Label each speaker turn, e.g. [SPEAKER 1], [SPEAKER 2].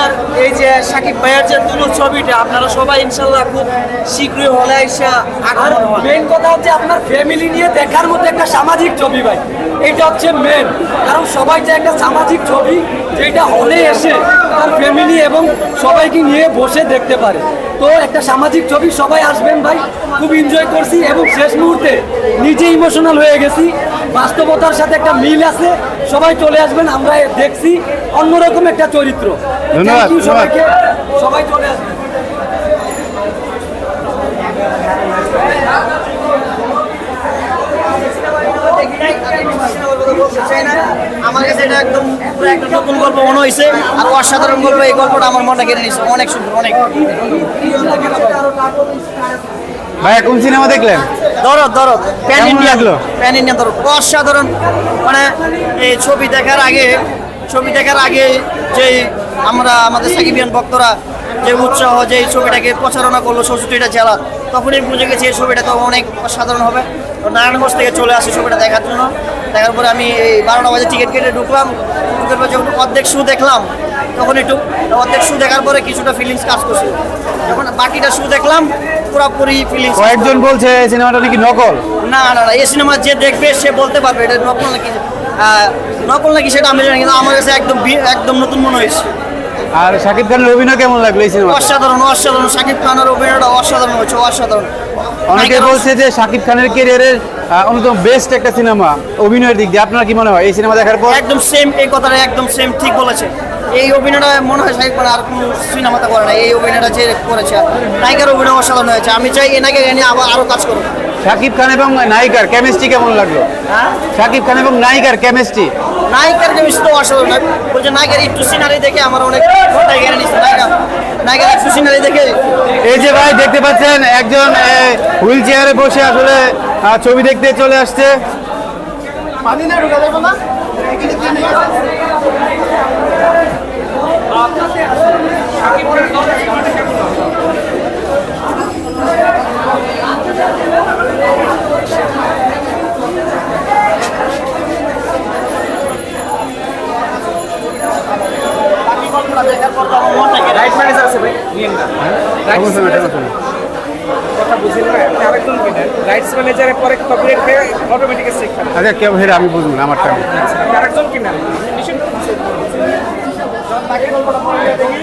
[SPEAKER 1] আর এই যে সাকিব ভাইয়ের যে দুটো ছবিটা আপনারা সবাই ইনশাল্লাহ খুব শীঘ্রই হলে এসে
[SPEAKER 2] আর মেন কথা হচ্ছে আপনার ফ্যামিলি নিয়ে দেখার মতো একটা সামাজিক ছবি ভাই, এটা হচ্ছে মেন। কারণ সবাই চায় একটা সামাজিক ছবি যেটা হলে এসে তার ফ্যামিলি এবং সবাইকে নিয়ে বসে দেখতে পারে। তো একটা সামাজিক ছবি, সবাই আসবেন ভাই, খুব এনজয় করছি এবং শেষ মুহূর্তে নিজে ইমোশনাল হয়ে গেছি। বাস্তবতার সাথে একটা মিল আছে, সবাই চলে আসবেন, আমরা দেখছি অন্যরকম একটা চরিত্র।
[SPEAKER 3] ধন্যবাদ,
[SPEAKER 2] Thank you
[SPEAKER 3] ধন্যবাদ।
[SPEAKER 2] সবাইকে, সবাই চলে আসবেন।
[SPEAKER 1] আমার কাছে এটা একদম পুরো একটা নতুন গল্প মনে হয়েছে, আর অসাধারণ গল্প। এই গল্পটা আমার মনটা কেড়ে নিয়েছে, অনেক সুন্দর, অনেক।
[SPEAKER 3] ভাইয়া কোন সিনেমা দেখলেন?
[SPEAKER 1] দরদ দরদ প্যান
[SPEAKER 3] কেমন
[SPEAKER 1] ইন্ডিয়া,
[SPEAKER 3] লাগলো?
[SPEAKER 1] প্যান ইন্ডিয়ান দরদ অসাধারণ। মানে এই ছবি দেখার আগে যে আমরা আমাদের সাকিবিয়ান ভক্তরা যে উৎসাহ, যে এই ছবিটাকে প্রচারণা করলো 64টা জেলা, তখনই বুঝে গেছি এই ছবিটা তো অনেক অসাধারণ হবে। তো নারায়ণগঞ্জ থেকে চলে আসি ছবিটা দেখার জন্য। দেখার পরে আমি এই 12টা বাজে টিকিট কেটে ঢুকলাম। ঢুকার পর যখন অর্ধেক শো দেখলাম, তখন একটু অর্ধেক শো দেখার পরে কিছুটা ফিলিংস কাজ করছিল। যখন বাকিটা শো দেখলাম, পুরোপুরি ফিলিংস।
[SPEAKER 3] কয়েকজন বলছে এই সিনেমাটা নাকি নকল।
[SPEAKER 1] না না না, এই সিনেমা যে দেখবে সে বলতে পারবে এটা নকল নাকি সেটা আমি জানি, কিন্তু আমার কাছে একদম নতুন মনে হয়েছে।
[SPEAKER 3] আর শাকিব খানের অভিনয় কেমন লাগলো এই সিনেমা?
[SPEAKER 1] অসাধারণ অসাধারণ, সাকিব খানের অভিনয়টা অসাধারণ হয়েছে, অসাধারণ।
[SPEAKER 3] অনেকে বলছে যে শাকিব খানের ক্যারিয়ারের অন্যতম বেস্ট একটা সিনেমা অভিনয়ের দিক দিয়ে। আপনার কি মনে হয় এই সিনেমা দেখার পর?
[SPEAKER 1] একদম সেম, এই কথাটা একদম সেম, ঠিক বলেছে। এই অভিনয়টা মনে হয় সাকিব খান আর কোনো সিনেমাতে করে না, এই অভিনয়টা যে করেছে। নায়িকার অভিনয় অসাধারণ হয়েছে, আমি চাই এনাকে নিয়ে আরো কাজ করুন।
[SPEAKER 3] শাকিব খান এবং নায়িকার কেমিস্ট্রি কেমন লাগলো?
[SPEAKER 1] হ্যাঁ,
[SPEAKER 3] শাকিব খান এবং নায়িকার কেমিস্ট্রি।
[SPEAKER 1] নায়িকার কেমিস্ট্রি তো অসাধারণ। বলছে নায়িকার একটু সিনারি দেখে আমার অনেক গেড়ে নিচ্ছে। নায়িকার একটু সিনারি দেখে।
[SPEAKER 3] এই যে ভাই দেখতে পাচ্ছেন একজন হুইল চেয়ারে বসে আসলে ছবি দেখতে চলে আসছে।
[SPEAKER 4] রাইটস ম্যানেজারের পরে কপিরাইট পেয়ে অটোমেটিক চেক করে।
[SPEAKER 3] আচ্ছা কেউ হেরে আমি বুঝবো না আমারটা।
[SPEAKER 4] আরেকজন কিনা
[SPEAKER 1] বাকি গল্পটা পরে দেখি।